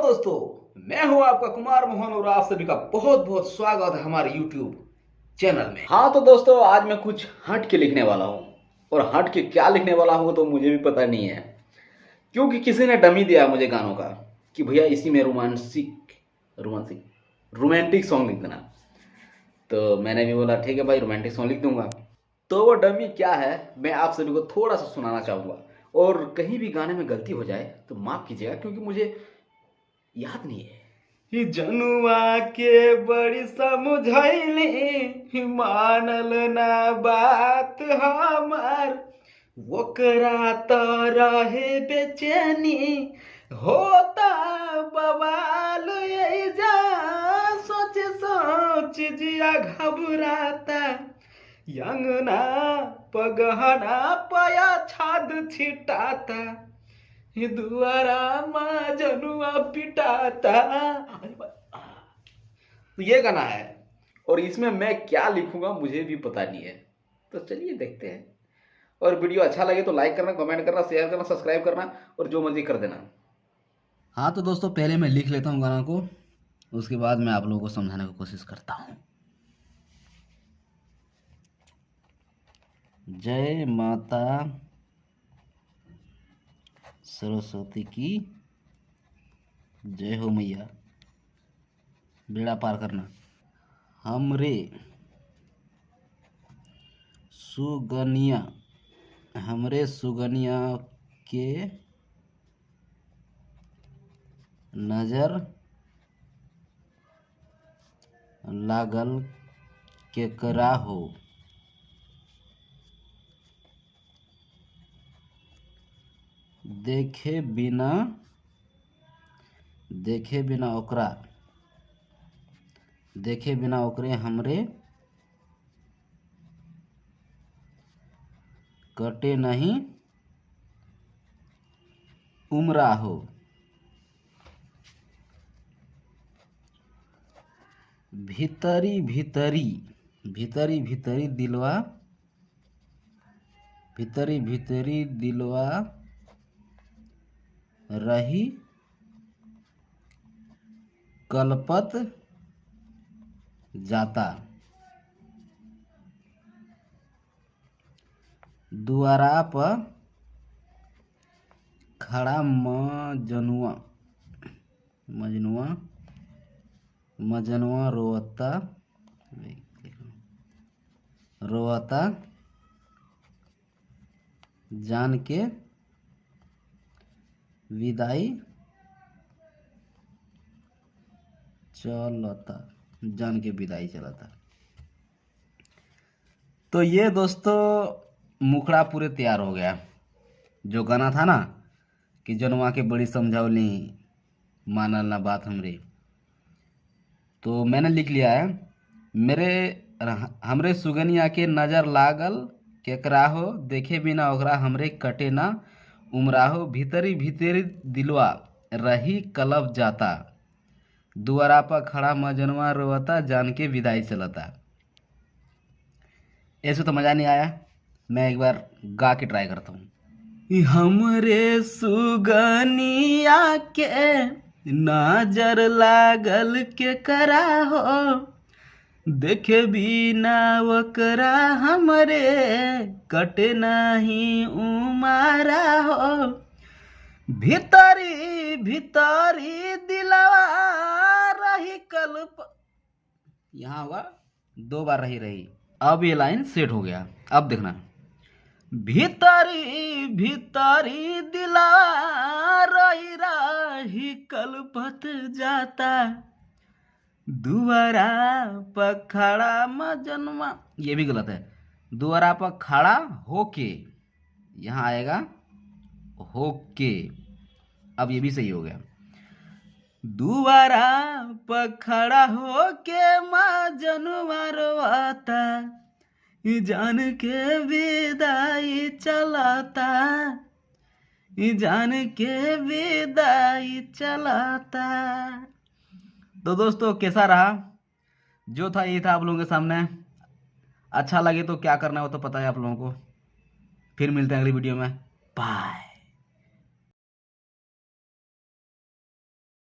दोस्तों, मैं हूं आपका कुमार मोहन और आप सभी का बहुत बहुत स्वागत है हमारे YouTube चैनल में। हाँ तो दोस्तों, आज मैं कुछ हट के लिखने वाला हूं और हट के क्या लिखने वाला हूं तो मुझे भी पता नहीं है, क्योंकि किसी ने डमी दिया मुझे गानों का कि भैया इसी में रोमांटिक सॉन्ग लिख देना। तो मैंने भी बोला ठीक है भाई, रोमांटिक सॉन्ग लिख दूंगा। तो वो डमी क्या है मैं आप सभी को थोड़ा सा सुनाना चाहूँगा, और कहीं भी गाने में गलती हो जाए तो माफ़ कीजिएगा, क्योंकि मुझे याद नहीं है। ही जनुआ के बड़ी समझैली मानल ना बात हमार, वो कराता रहे बेचैनी होता बवाल ये जा, सोच सोच जिया घबराता, यंगना पगहना पया छाद छिटाता, दुआरा माँ जनुआ पिटाता। तो ये गाना है और इसमें मैं क्या लिखूंगा मुझे भी पता नहीं है। तो चलिए देखते हैं, और वीडियो अच्छा लगे तो लाइक करना, कमेंट करना, शेयर करना, सब्सक्राइब करना और जो मर्जी कर देना। हाँ तो दोस्तों, पहले मैं लिख लेता हूँ गाना को, उसके बाद मैं आप लोगों को समझाने की कोशिश करता हूँ। जय माता सरस्वती की जय हो मैया, बेड़ा पार करना। हमरे सुगनिया के नजर लागल केकरा हो, देखे बिना ओकरे हमरे कटे नहीं उमरा हो, भीतरी दिलवा रही कलपत जाता, दुआरा पर खड़ा मजनुआ रोवता जान के विदाई चलता। तो ये दोस्तों मुखड़ा पूरे तैयार हो गया। जो गाना था ना कि जनुआ के बड़ी समझौली मानल ना बात हमरे, तो मैंने लिख लिया है। हमरे सुगनिया के नजर लागल केकरा हो, देखे बिना ओकरा हमरे कटे ना उमरा हो, भीतरी दिलवा रही कलब जाता, दुआरा पर खड़ा मजनवा रोवता जान के विदाई चलता। ऐसे तो मज़ा नहीं आया, मैं एक बार गा के ट्राई करता हूँ। हमरे सुगनिया के नजर लागल केकरा हो, देखे बिना वकरा हमरे कटे नहीं उमारा हो, भीतरी दिलवा रही कल्प, यहाँ होगा 2 बार रही। अब ये लाइन सेट हो गया। अब देखना, भीतरी दिलवा रही कल्पत जाता, दुआरा पर खड़ा मजनुआ, ये भी गलत है, दुआरा पर खड़ा होके, यहाँ आएगा होके। अब ये भी सही हो गया, दुआरा पर खड़ा होके मजनुआ रोता जान के विदाई चलाता। तो दोस्तों कैसा रहा? जो था ये था आप लोगों के सामने। अच्छा लगे तो क्या करना है वो तो पता है आप लोगों को। फिर मिलते हैं अगली वीडियो में। बाय।